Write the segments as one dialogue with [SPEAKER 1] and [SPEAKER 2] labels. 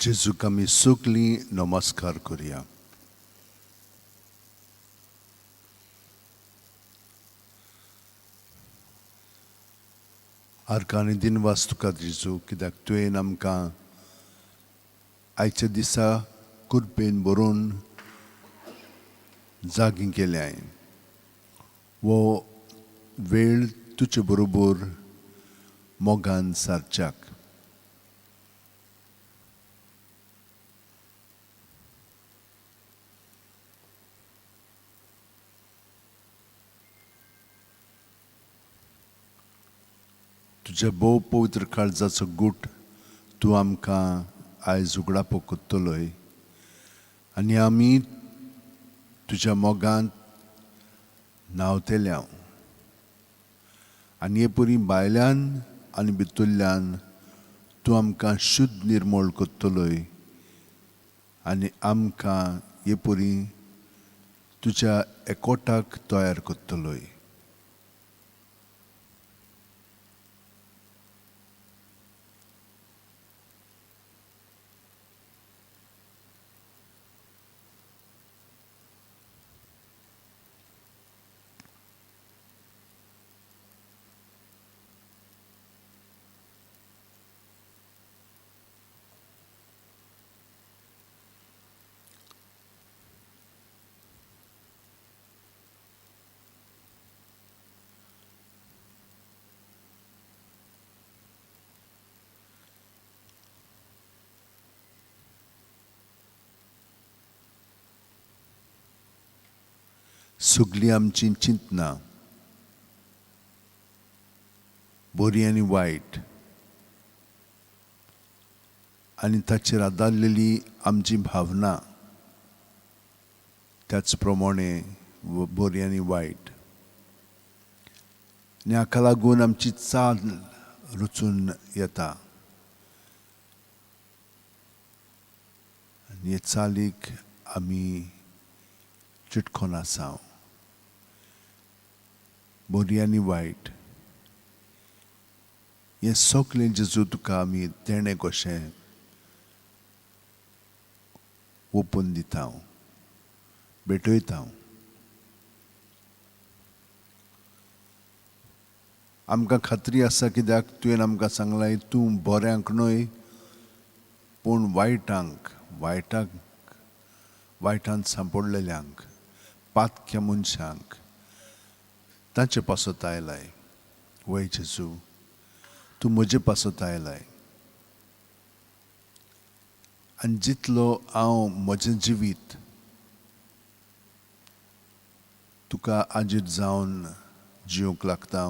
[SPEAKER 1] जेजूक आमी सगळी नमस्कार करुया. आर्कानी दिनवास तुका जेजू, कित्याक तुवें आमकां आयच्या दिसा कृपेन भरून जागी केल्याय. वो वेळ तुजे बरोबर मोगान सारच्याक. तुज्या भोव पवित्र काळजाचो गूट तूं आमकां आयज उगडापो कोत्तलोय आनी आमी तुज्या मोगांत न्हांवतेल्या आनी हे परी भायल्यान आनी भितरल्यान तूं आमकां शुद्ध निर्मळ कोत्तलोय आनी आमकां हे परी तुज्या एकोठाक तयार कोत्तलोय. सगळीं आमची चिंतनां बरी आनी वायट आनी ताचेर आदारलेली आमची भावना त्याच प्रमाणे बरी आनी वायट आनी हाका लागून आमची चाल रुचून येता आनी हे चालीक आमी चिटकोन आसा. बरी आनी वायट हें सगळें जेजू तुका आमी देणे कशें ओपून दिता, भेटयता. आमकां खात्री आसा कित्याक तुवें आमकां सांगलां तूं बऱ्यांक न्हय पूण वायटांत सांपडलेल्यांक पातक्या मनशांक तांचे पासत आयलाय. वय जेजू, तूं म्हजे पासत आयलाय आनी जितलो हांव म्हजें जिवीत तुका आजीर जावन जिवंक लागता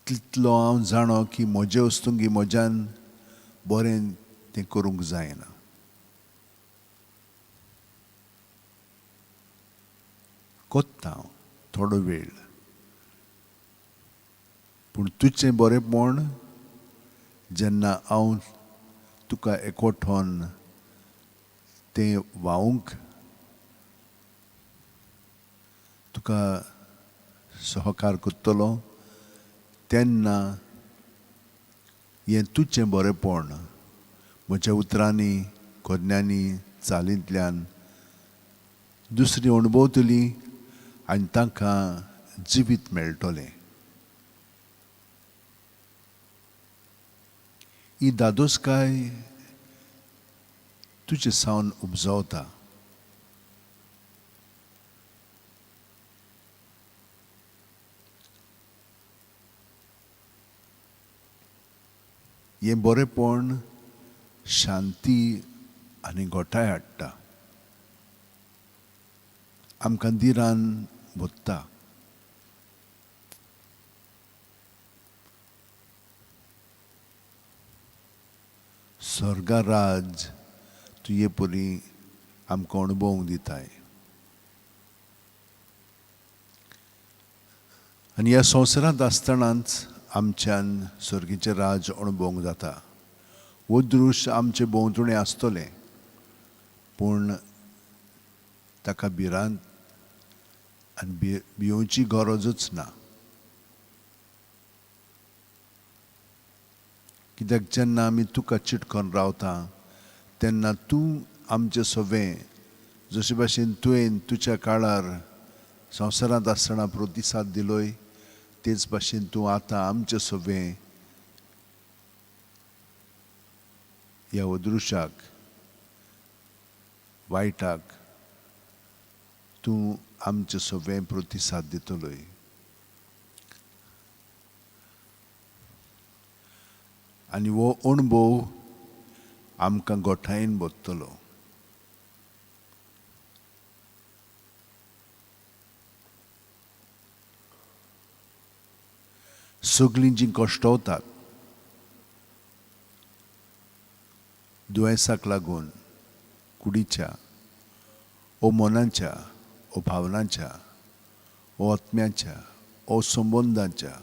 [SPEAKER 1] तितलो हांव जाणो की म्हजे वस्तूंकी म्हज्यान बरें तें करूंक जायना. कोत्ता हांव थोडो वेळ पूण तुजें बरेंपण जेन्ना हांव तुका एकवठोन तें वावूंक तुका सहकार करतलो तेन्ना हें तुजें बरेंपण म्हज्या उतरांनी कोन्यांनी चालींतल्यान दुसरीं अणभवतलीं आनी तांकां जिवीत मेळटलें. ही दादोसकाय तुजे सावन उपजवता. हें बरेंपण शांती आनी घोटाय हाडटा. आमकां दिरान भोत्ता. स्वर्गा राज तूं हे परी आमकां अणभवूंक दिताय. आनी ह्या संवसारांत आसतनाच आमच्यान स्वर्गीचें राज अणभवूंक जाता. हो दृश्य आमचे भोंवतणी आसतलें पूण ताका भिरांत आनी भिवची गरजूच ना. कित्याक जेन्ना आमी तुका चिटकोन रावता तेन्ना तूं आमचें सवें जशे भाशेन तुवें तुज्या काळार संवसारांत आसतना प्रतिसाद दिलोय तेच भाशेन तूं आतां आमचें सवें ह्या अदृश्याक वायटाक तूं आमचें सवें प्रतिसाद दितलोय. आनी हो अणभव आमकां गोठायेन बसतलो. सगळीं जीं कश्टावतात दुयेंसाक लागून कुडीच्या ओ मनाच्या ओ भावनांच्या ओ आत्म्याच्या ओ संबंदांच्या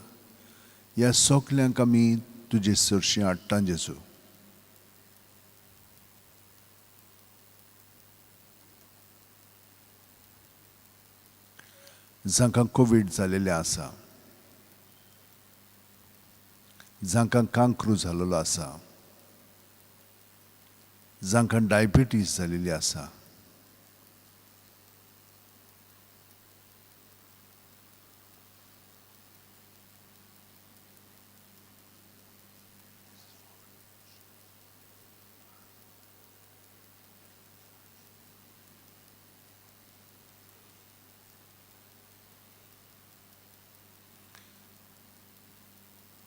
[SPEAKER 1] ह्या सगल्यांक आमी तुजे सरशी हाडटा जेजू. जांकां कोवीड जालेलें आसा, जांकां कांक्रू जाल्लो आसा, जांकां डायबिटीज जाल्ली आसा,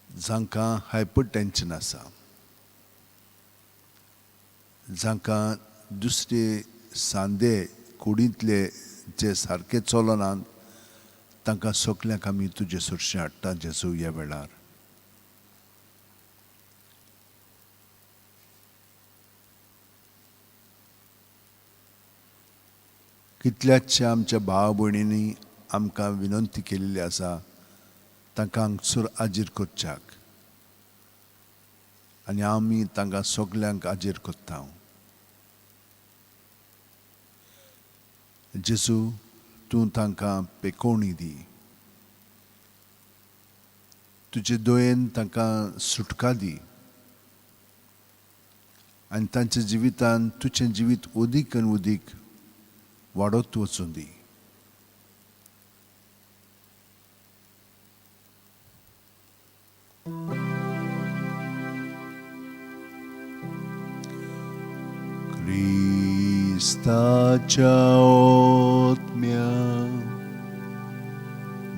[SPEAKER 1] जांकां हायपरटेन्शन आसा, जांकां दुसरे सांदे कुडींतले जे सारके चलनात तांकां सगल्यांक आमी तुजे सरशें हाडटा जेजू ह्या वेळार. कितल्याशा आमच्या भाव भयणींनी आमकां विनंती केलेली आसा तांकां हांगसर हाजीर करच्याक आनी आमी तांकां सगल्यांक हाजीर करता. जेजू तूं तांकां पेकोवणी दी. तुजे दयेन तांकां सुटका दी आनी तांच्या जिवितांत तुजें जिवीत उदीक आनी उदीक वाडत वचून दी. Cristaच्या ओतम्या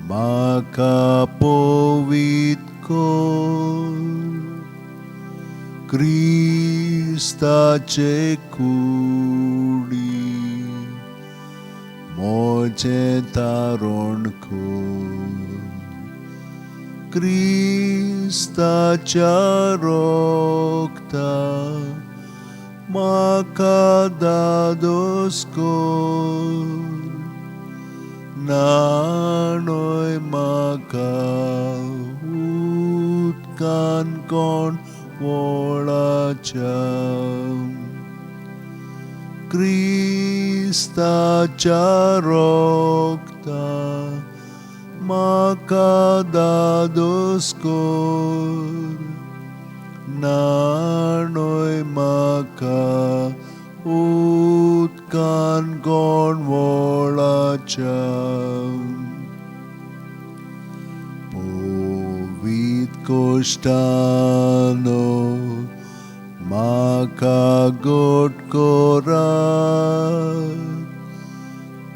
[SPEAKER 1] म्हाका पवित्र कर. क्रिस्ताचे कुडी मोजें तारण कर. क्रिस्ताच्या रोगता म्हाका दादोस कर. नाणय म्हाका उदकान कोण वळाच्या. क्रिस्ताच्या रोगता म्हाका दादोस कर. नाणय म्हाका उदकान कोण वळाच्या. पवित्र कोश्टानो म्हाका गोट कोरात.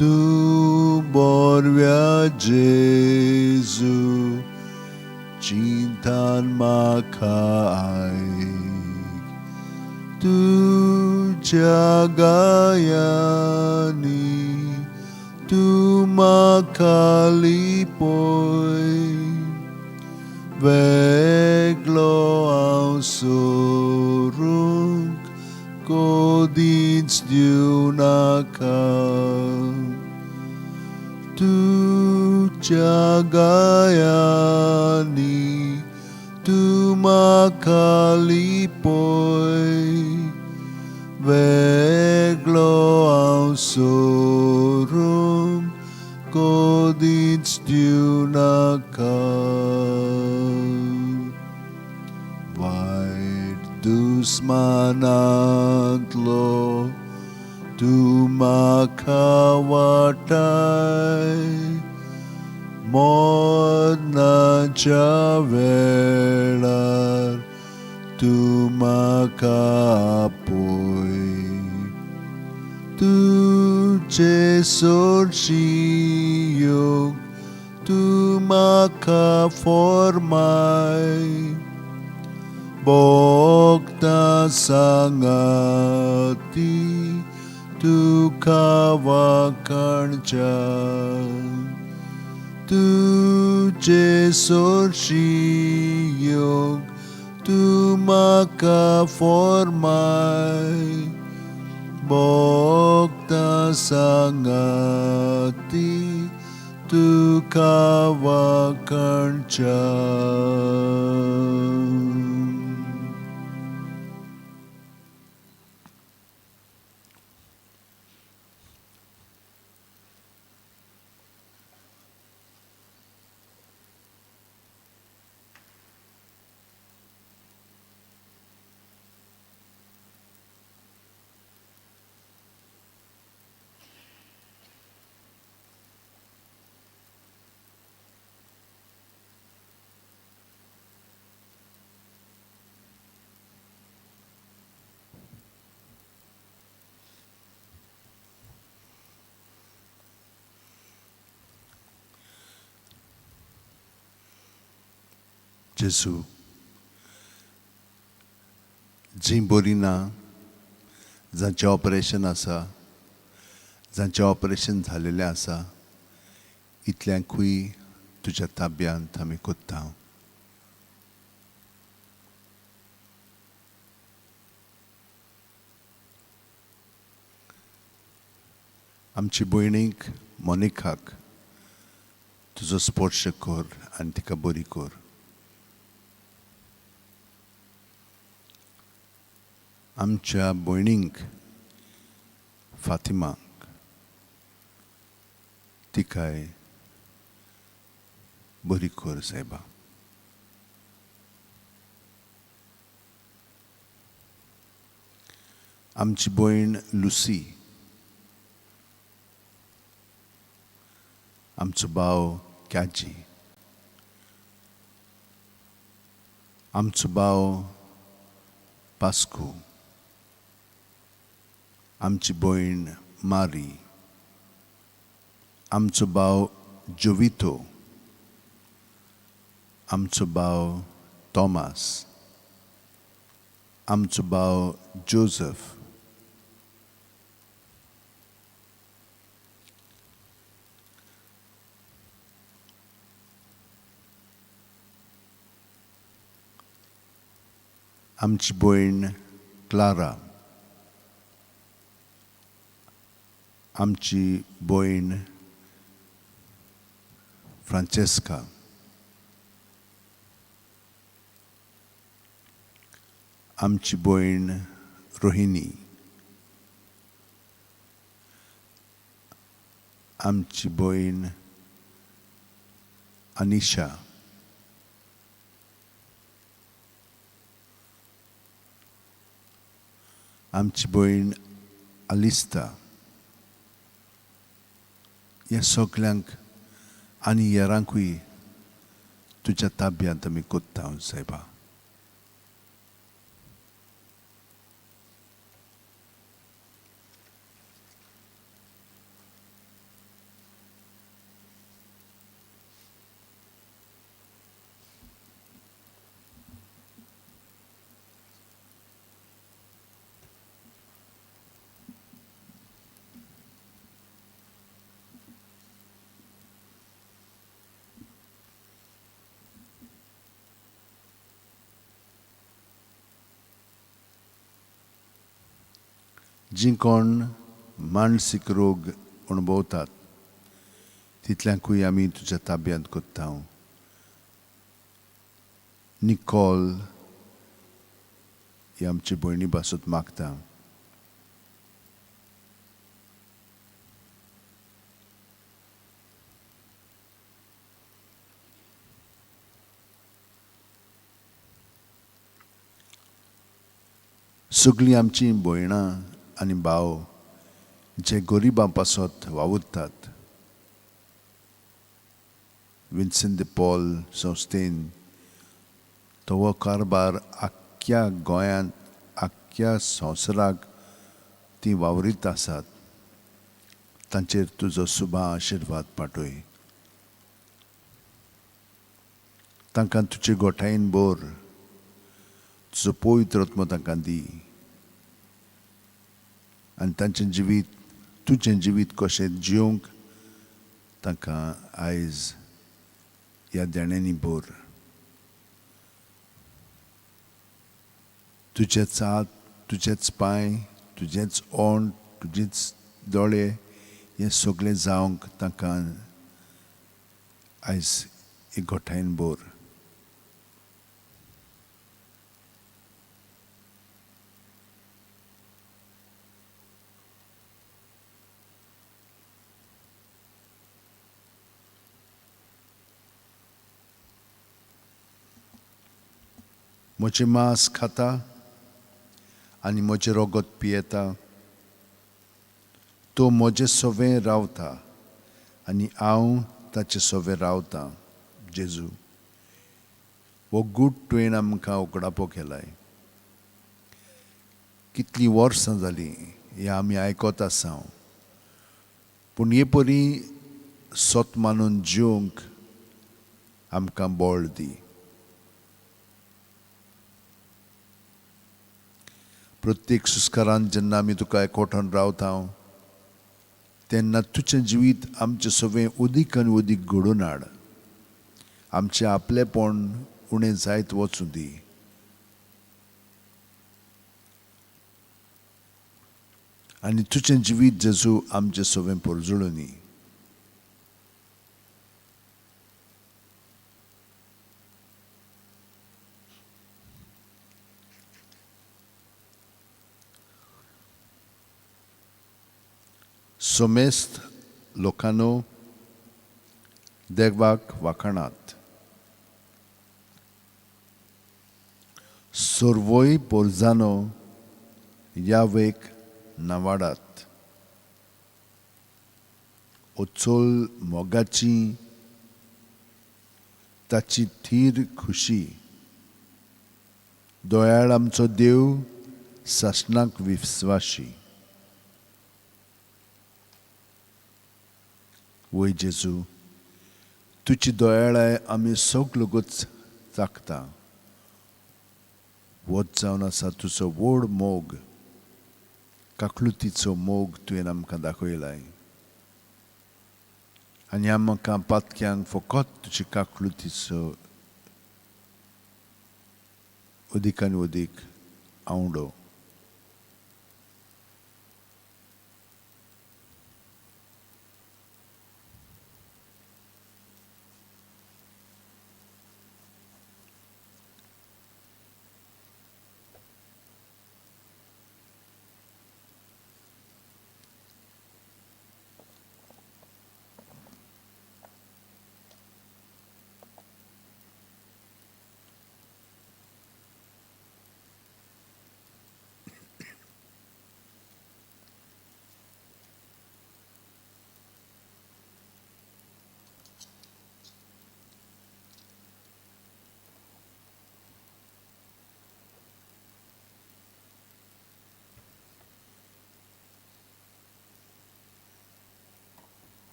[SPEAKER 1] तूं बोरव्या जेजू चिंतान म्हाका आयक. तुज्या गायांनी तूं म्हाका लिपय. वेगळो हांव सोरूंक कोदींच दिवं नाका. तुज्या गायांनी तूं म्हाका लिपय. वेगळो हांव सोरूंक कोदींच दिवं नाका. वायट दुस्मानांतलो तूं म्हाका वाटाय मोदनाच्या वेळार तूं म्हाका आपय तुजे सोडशी योग तूं म्हाका फॉर्माय भोगतां सांगाती तुका वाखाणच्या तुजे सोडशी योग तूं म्हाका फॉर्माय भोगतां सांगाती तुका वाखाणच्या जेजू जीं बरीं ना जांचें ऑपरेशन आसा जांचें ऑपरेशन जालेलें आसा इतल्यांकूय तुज्या ताब्यांत आमी कोत्ता आमची भयणीक मोनिकाक तुजो स्पर्श कर आनी तिका बरी कर आमच्या भयणींक फातिमाक तिकाय बरी कर सायबा आमची भयण लुसी आमचो भाव क्याजी आमचो भाव पास्को आमची भयण मारी आमचो भाव जोवितो आमचो भाव तोमास आमचो भाव जोझफ आमची भयण क्लारा आमची भयण फ्रांचेस्का आमची भयण रोहिणी आमची भयण अनिशा आमची भयण अलिस्ता ह्या सगल्यांक आनी हेरांकूय तुज्या ताब्यांत आमी कोत्ता सायबा जीं कोण मानसीक रोग अणभवतात तितल्यांकूय आमी तुज्या ताब्यांत कोत्ता निकोल ही आमची भयणी पासून मागता सगळीं आमचीं भयणां आनी भाव जे गरिबां पासत वावुरतात. विन्सेंट de पॉल संस्थेन तो कारबार आख्ख्या गोंयांत आख्ख्या संवसाराक ती वावरीत आसात. तांचेर तुजो सुभा आशिर्वाद पाठय. तांकां तुजे गोठायेन बोर. तुजो पवित्र आत्मो तांकां दी. आनी तांचें जिवीत तुजें जिवीत कशें जिवंक तांकां आयज ह्या देण्यांनी बोर. तुजेच हात, तुजेच पांय, तुजेच ओंठ, तुजेच दोळे हे सगळें जावंक तांकां आयज एकठांयन बोर. म्हजें मांस खाता आनी म्हजें रोगत पियेता तो म्हजे सोवें रावता आनी हांव ताचे सोवें रावतां. जेजू, हो गूड तुवें आमकां उगडापो केलाय. कितलीं वर्सां जालीं हें आमी आयकत आसा. पूण हे परी सोत मानून जिवंक आमकां बळ दी. प्रत्येक सुस्कारान जेन्ना आमी तुका एकवटान रावता तेन्ना तुजें जिवीत आमचें सगळें उदीक आनी उदीक घडोवन हाड. आमचें आपलेपण उणें जायत वचूं दी. आनी तुजें जिवीत जेजू आमचें सगळें परजुळूं दी. सोमेस्त लोकांनो, देवाक वाखाणात. सोर्वोय पोरजानो, यावेक नावाडात. ओचोल मोगाची ताची थीर खुशी. दोयाळ आमचो देव सासणाक विस्वाशी. वय जेजू, तुजी दोयाळाय आमी सगळोच चाखता. वच जावन आसा तुजो व्हड मोग. काकलुतीचो मोग तुवें आमकां दाखयलाय. आनी आमकां पातक्यांक फकत तुजी काकलुतीचो उदीक आनी उदीक आवडो.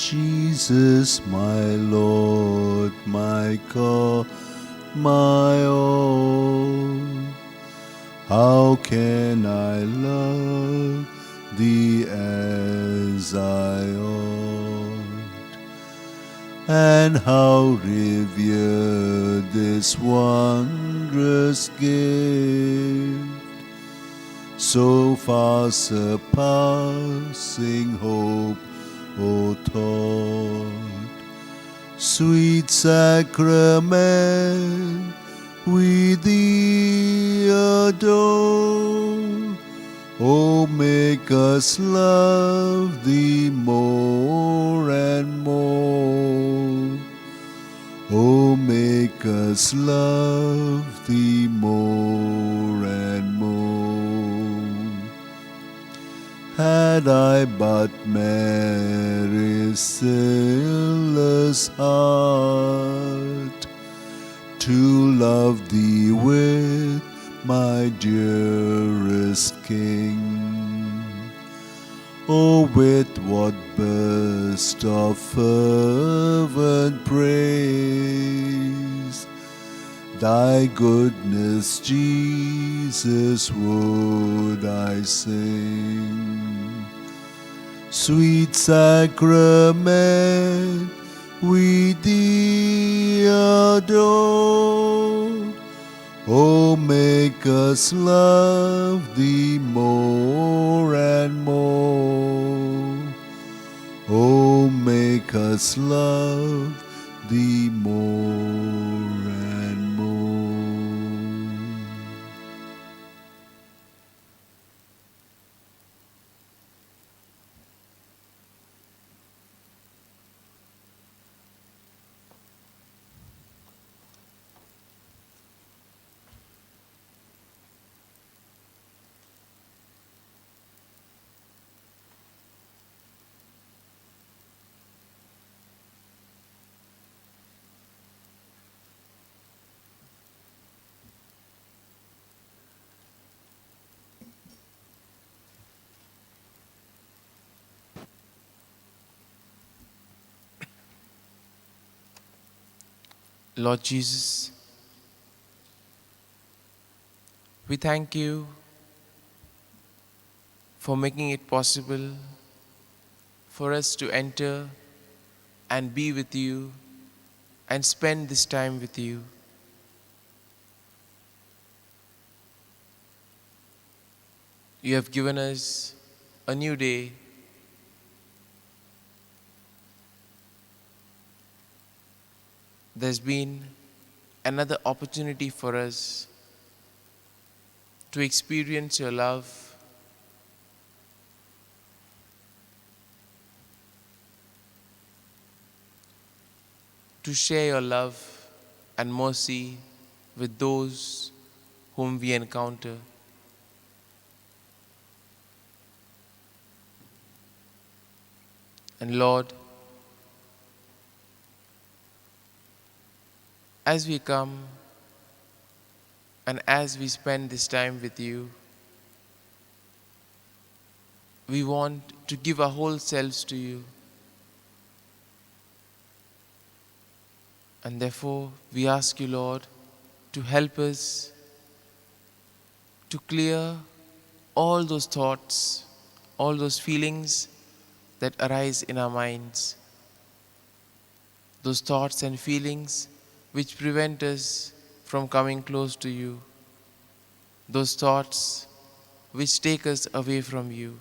[SPEAKER 1] Jesus, my Lord, my God, my all, how can I love Thee as I ought, and how revere this wondrous gift, so far surpassing hope, O thought, sweet sacrament, we thee adore. Oh, make us love thee more and more. Oh, make us love thee more and more. Had I but Mary's sinless heart to love thee with my dearest King, oh, with what burst of fervent praise thy goodness, Jesus, would I sing. Sweet sacrament, we thee adore. Oh, make us love thee more and more. Oh, make us love thee more and more.
[SPEAKER 2] Lord Jesus, we thank you for making it possible for us to enter and be with you and spend this time with you. You have given us a new day. There's been another opportunity for us to experience your love, to share your love and mercy with those whom we encounter. And Lord, as we come and as we spend this time with you, we want to give our whole selves to you. And therefore, we ask you, Lord, to help us to clear all those thoughts, all those feelings that arise in our minds. Those thoughts and feelings which prevent us from coming close to you. Those thoughts which take us away from you.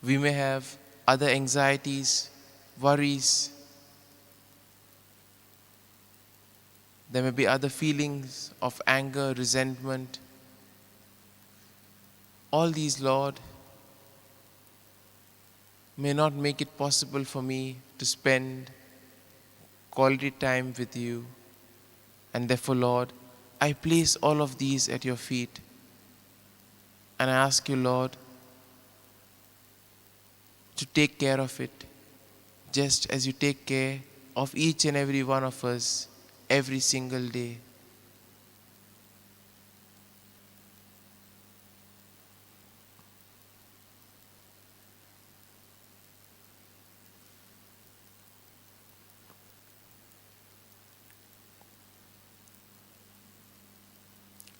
[SPEAKER 2] We may have other anxieties, worries. There may be other feelings of anger, resentment. All these, Lord, may not make it possible for me to spend quality time with you. And therefore, Lord, I place all of these at your feet. And I ask you, Lord, to take care of it, just as you take care of each and every one of us every single day.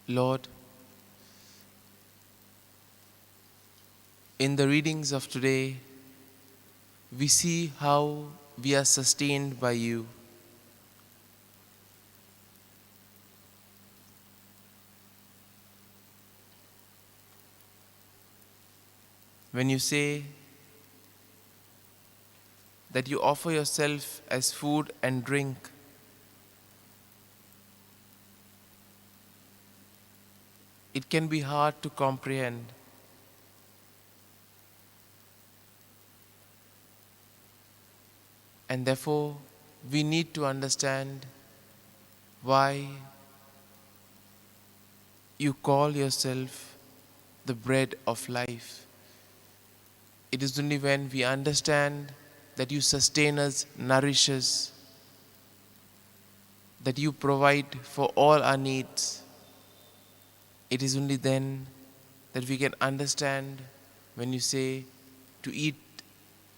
[SPEAKER 2] Lord, in the readings of today, we see how we are sustained by you. When you say that you offer yourself as food and drink it can be hard to comprehend. And therefore, we need to understand why you call yourself the bread of life. It is only when we understand that you sustain us, nourish us, that you provide for all our needs. It is only then that we can understand when you say to eat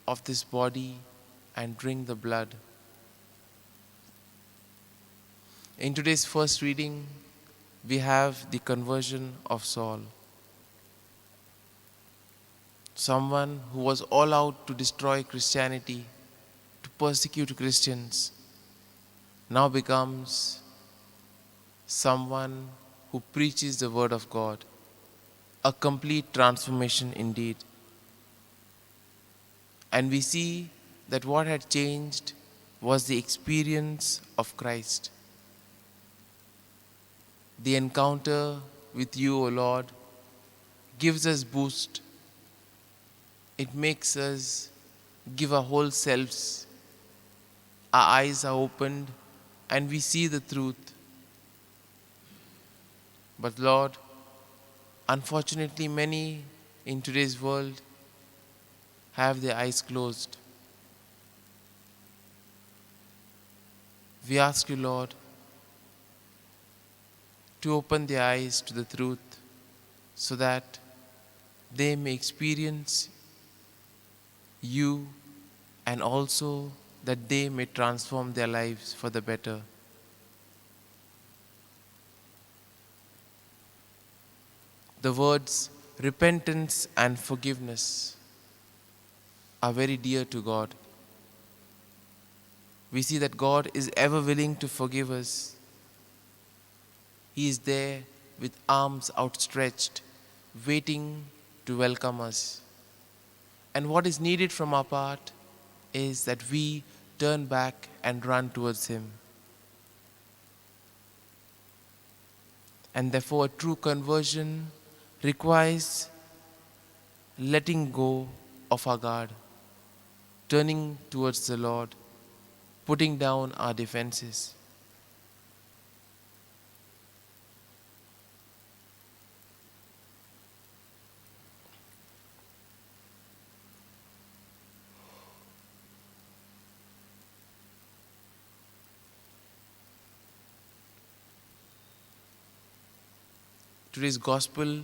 [SPEAKER 2] of this body and drink the blood. In today's first reading, we have the conversion of Saul. Someone who was all out to destroy Christianity, to persecute Christians, now becomes someone who preaches the word of God. A complete transformation indeed. And we see that what had changed was the experience of Christ. The encounter with you, O Lord, gives us boost. It makes us give our whole selves. Our eyes are opened and we see the truth. But Lord, unfortunately many in today's world have their eyes closed. We ask you, Lord, to open their eyes to the truth so that they may experience you and also that they may transform their lives for the better. The words repentance and forgiveness are very dear to God. We see that God is ever willing to forgive us. He is there with arms outstretched, waiting to welcome us. And what is needed from our part is that we turn back and run towards Him. And therefore, a true conversion requires letting go of our guard, turning towards the Lord, putting down our defenses. Today's Gospel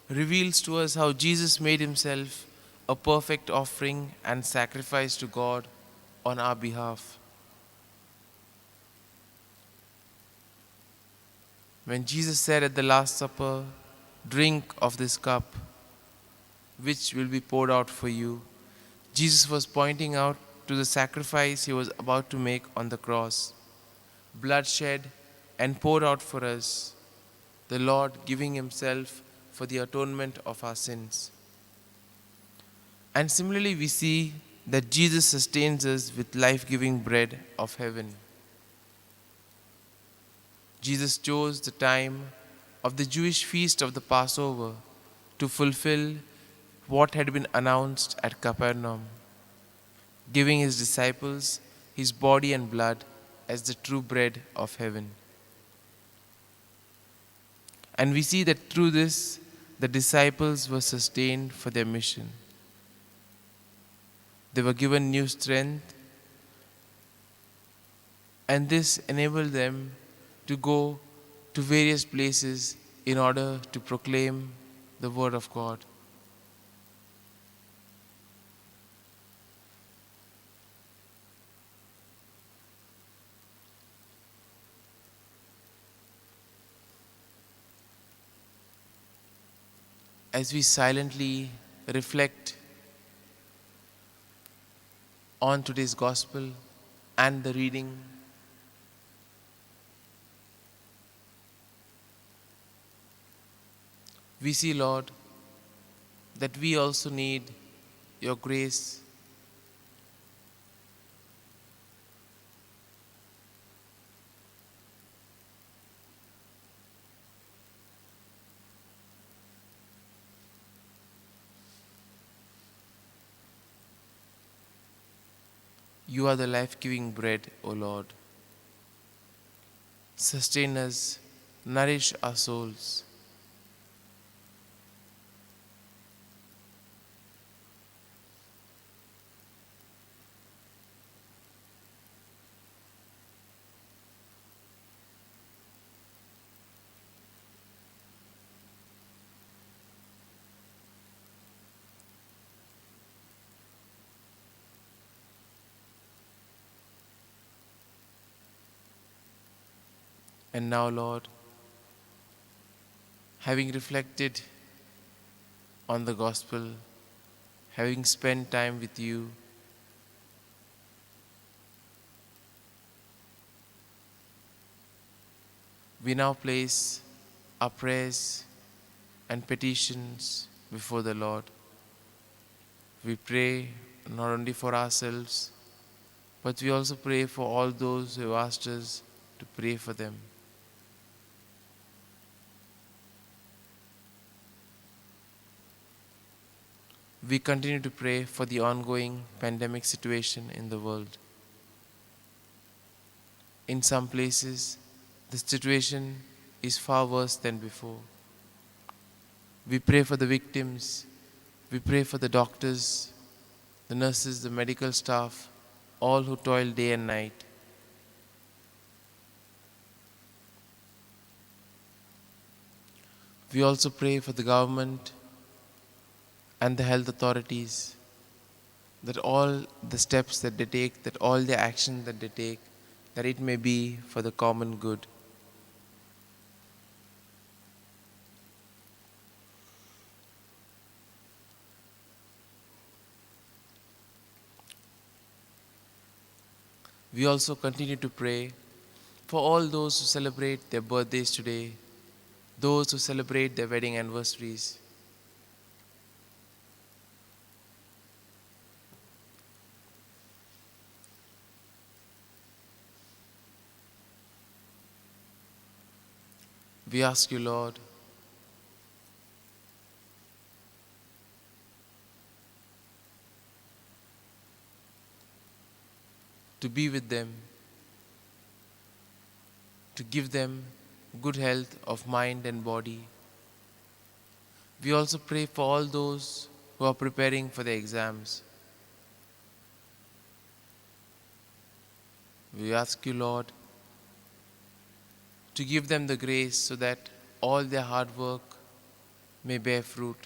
[SPEAKER 2] reveals to us how Jesus made Himself a perfect offering and sacrifice to God on our behalf. When Jesus said at the Last Supper, "Drink of this cup, which will be poured out for you," Jesus was pointing out to the sacrifice He was about to make on the cross. Blood shed and poured out for us, the Lord giving Himself for the atonement of our sins. And similarly, we see that Jesus sustains us with life-giving bread of heaven. Jesus chose the time of the Jewish feast of the Passover to fulfill what had been announced at Capernaum, giving His disciples His body and blood as the true bread of heaven. And we see that through this, the disciples were sustained for their mission. They were given new strength, and this enabled them to go to various places in order to proclaim the word of God. As we silently reflect on today's Gospel and the reading, we see, Lord, that we also need Your grace. You are the life-giving bread, O Lord. Sustain us, nourish our souls. And now, Lord, having reflected on the gospel, having spent time with you, we now place our prayers and petitions before the Lord. We pray not only for ourselves, but we also pray for all those who have asked us to pray for them. We continue to pray for the ongoing pandemic situation in the world. In some places, the situation is far worse than before. We pray for the victims. We pray for the doctors, the nurses, the medical staff, all who toil day and night. We also pray for the government and the health authorities, that all the steps that they take, that all the action that they take, that it may be for the common good. We also continue to pray for all those who celebrate their birthdays today, those who celebrate their wedding anniversaries. We ask you, Lord, to be with them, to give them good health of mind and body. We also pray for all those who are preparing for their exams. We ask you, Lord, to give them the grace so that all their hard work may bear fruit.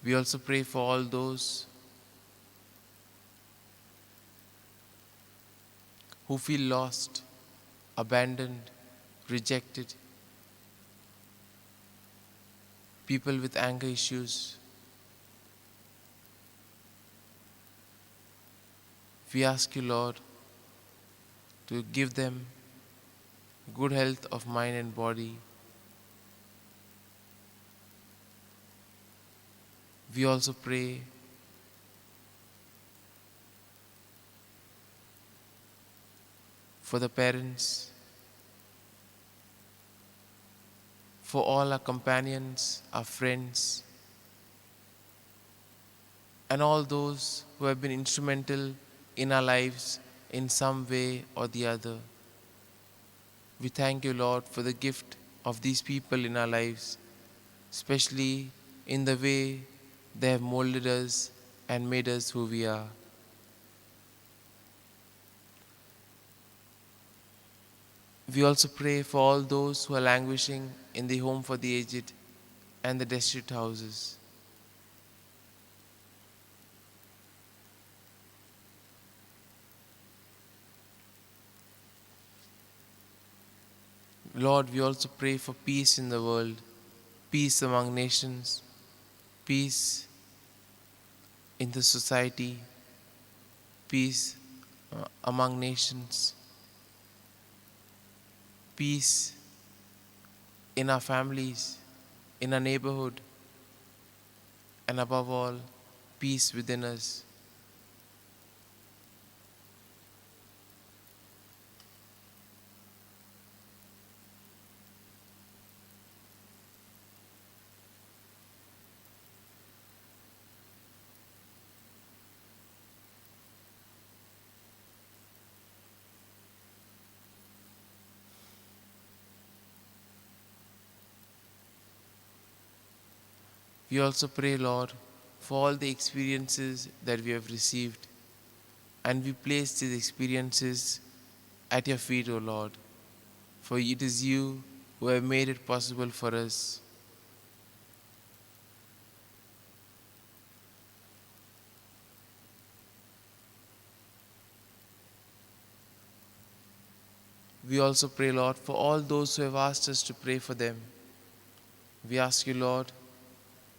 [SPEAKER 2] We also pray for all those who feel lost, abandoned, rejected, people with anger issues. We ask you, Lord, to give them good health of mind and body. We also pray for the parents, for all our companions, our friends, and all those who have been instrumental in our lives in some way or the other. We thank you, Lord, for the gift of these people in our lives, especially in the way they have molded us and made us who we are. We also pray for all those who are languishing in the home for the aged and the destitute houses. Lord, we also pray for peace in the world, peace among nations, peace in the society, peace among nations, peace in our families, in our neighborhood, and above all, peace within us. We also pray, Lord, for all the experiences that we have received, and we place these experiences at your feet, O Lord, for it is you who have made it possible for us. We also pray, Lord, for all those who have asked us to pray for them. We ask you, Lord,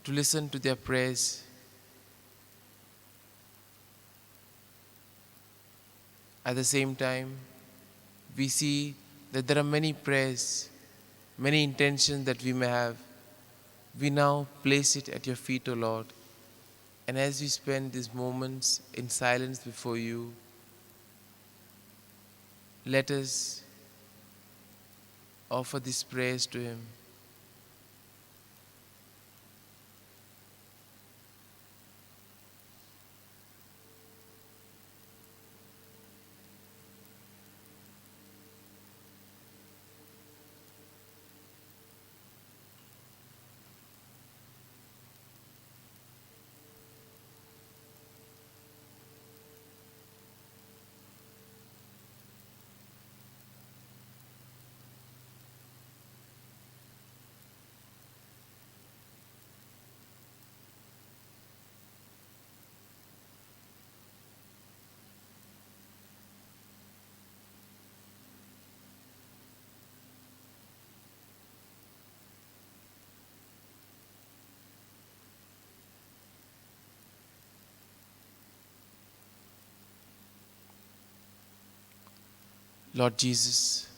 [SPEAKER 2] to listen to their prayers. At the same time, we see that there are many prayers, many intentions that we may have. We now place it at your feet, O Lord. And as we spend these moments in silence before you, let us offer these prayers to Him. Lord Jesus,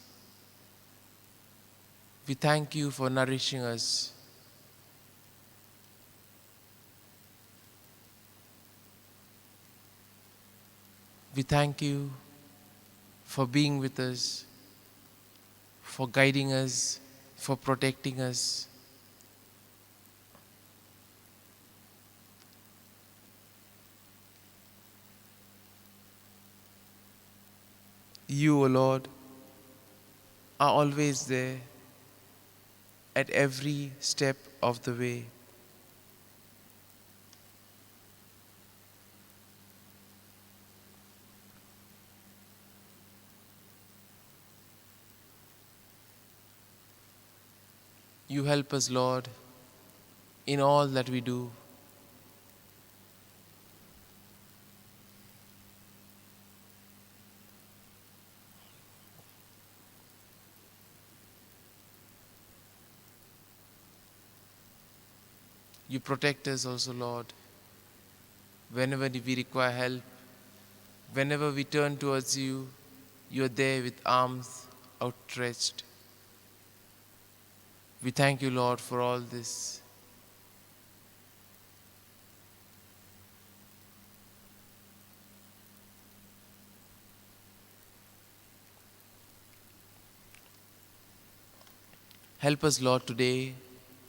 [SPEAKER 2] we thank you for nourishing us. We thank you for being with us, for guiding us, for protecting us. You, O Lord, are always there at every step of the way. You help us, Lord, in all that we do. You protect us also, Lord, whenever we require help. Whenever we turn towards you, you are there with arms outstretched. We thank you, Lord, for all this. Help us, Lord, today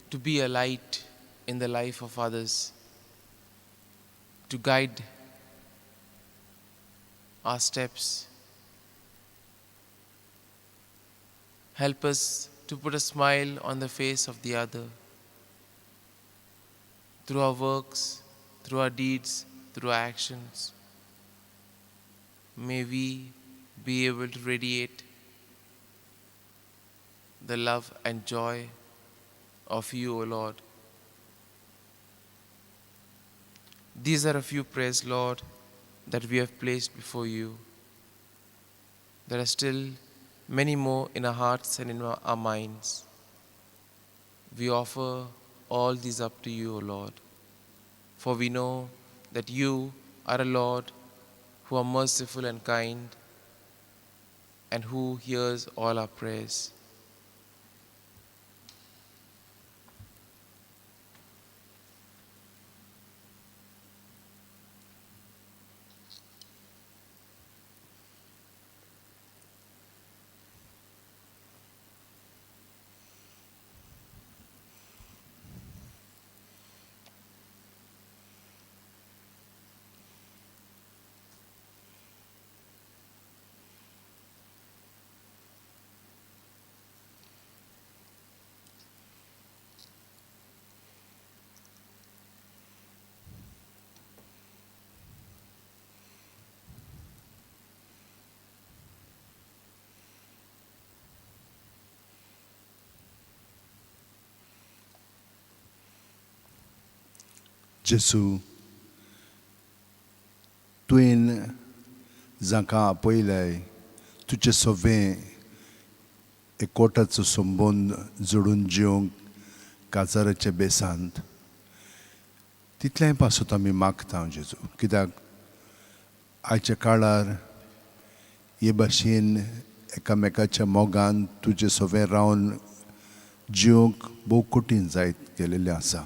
[SPEAKER 2] to be a light in the life of others, to guide our steps. Help us to put a smile on the face of the other through our works, through our deeds, through our actions. May we be able to radiate the love and joy of you, O Lord. These are a few prayers, Lord, that we have placed before you. There are still many more in our hearts and in our minds. We offer all these up to you, O Lord, for we know that you are a Lord who are merciful and kind and who hears all our prayers.
[SPEAKER 1] जेसू, तुवें जांकां आपयल्याय तुजें सवें एकवटाचो संबंद जोडून जिवंक काजाराच्या बेसांत तितल्याय पासून आमी मागता जेजू. कित्याक आयच्या काळार हे भाशेन एकामेकाच्या मोगान तुजें सवें रावन जिवंक भोव कठीण जायत गेलेलें आसा.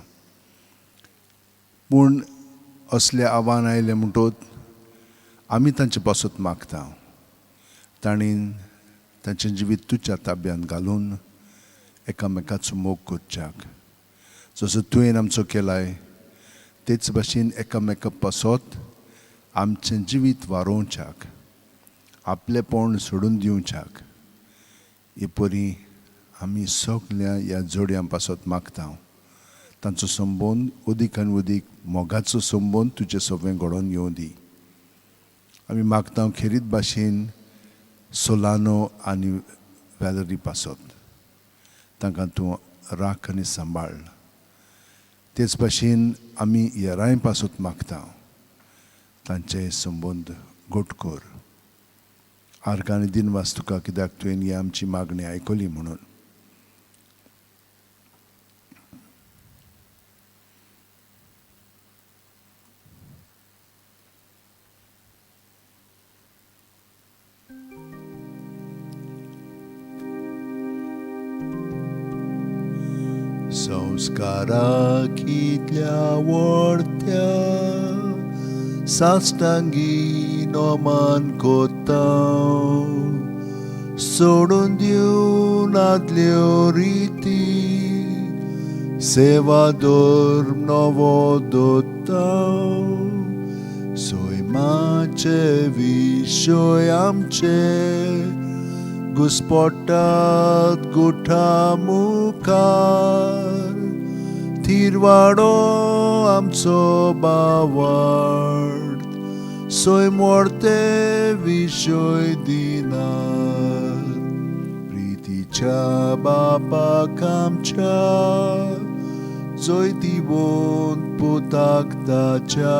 [SPEAKER 1] पूण असलें आव्हान आयलें म्हणटच आमी तांचे पासून मागता तांणीन तांचें जिवीत तुज्या ताब्यांत घालून एकामेकाचो मोग करच्याक. जसो तुवें आमचो केलाय तेच भाशेन एकामेका पासत आमचें जिवीत वारोवच्याक, आपलेपण सोडून दिवच्याक. हे परी आमी सगल्या ह्या जोड्यां पासत मागता. तांचो संबंद अदीक आनी अदीक मोगाचो संबंद तुजें सवें घडोवन येवं दी. आमी मागता खेरीत भाशेन सोलानो आनी वॅलरी पासत तांकां तूं राख आनी सांबाळ. तेच भाशेन आमी हेरांय पासत मागता तांचे संबंद घट कर. आर्गां आनी दिनवास तुका, कित्याक तुवें ही आमची मागणी आयकली म्हणून. संस्काराकितल्या व्हडत्या साश्टांगी नोमान कोत्ता सोडून दिवन आदल्यो रिती सेवा धर्म नवो दोत्ता. सैमाचे विशय आमचे घुस्पटात गुठा मुखार थिरवाडो आमचो बावार्थ सैमोर्ते विशय दिनार. प्रितीच्या बापाक आमच्या जैतिवंत पुताक ताच्या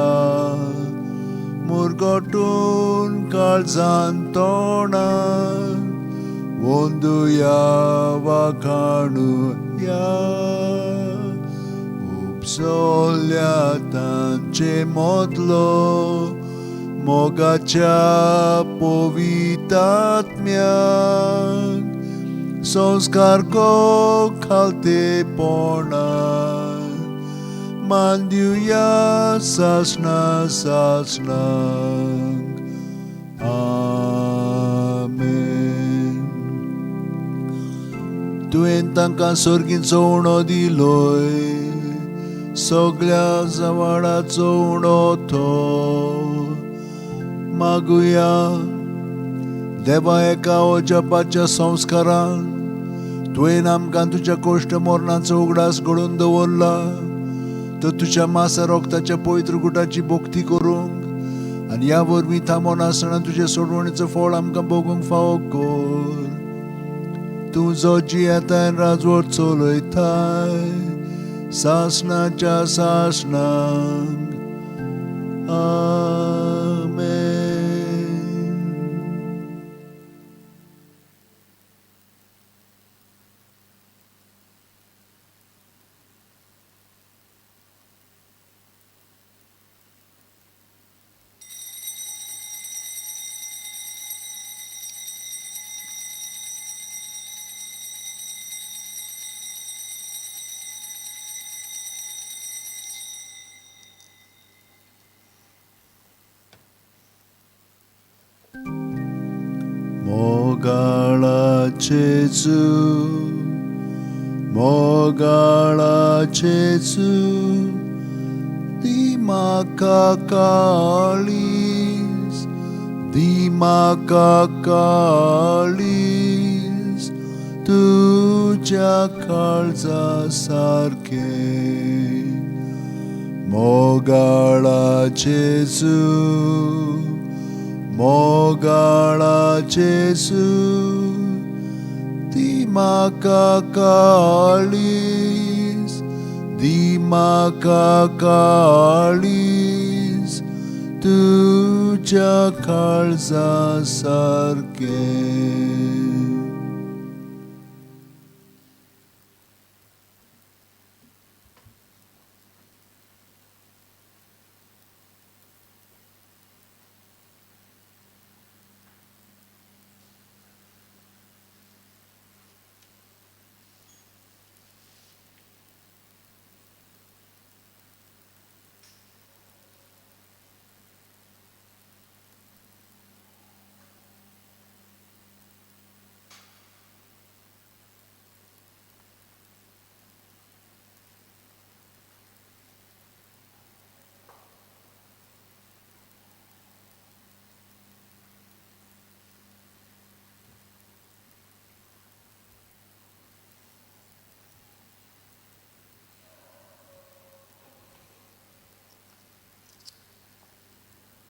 [SPEAKER 1] मुरगोटून काळजान तोंडान वंदुया वाखाणुया. उपसोल्या तांचे मोदलो मोगाच्या पवित्रात्म्यान संस्कार को खालतेपणान मान दिवया सासना सासनांक. तुवें तांकां सर्गीचो उणो दिलोय, सगळ्या जवाडाचो उणो तो मागुया. देवा एका ओजपाच्या संस्कारान तुवें आमकां तुज्या कोश्ट मरणाचो उगडास घडोवन दवरला. तर तुज्या मासा रोगताच्या पवित्र गुटाची भोक्ती करूंक आनी ह्या वरवीं थांबोन आसतना तुजे सोडवणेचो फळ आमकां भोगूंक फावो कर. तूं जो जियेताय राजवट चलयताय सासनाच्या सासनांक. आमेन. Mogala Jesu, Mogala Jesu, Dimakalis, tuja kalza sarke. Mogala Jesu, Mogala Jesu, Dimakalis, माका काळीज तुझ्या काळजा सारखे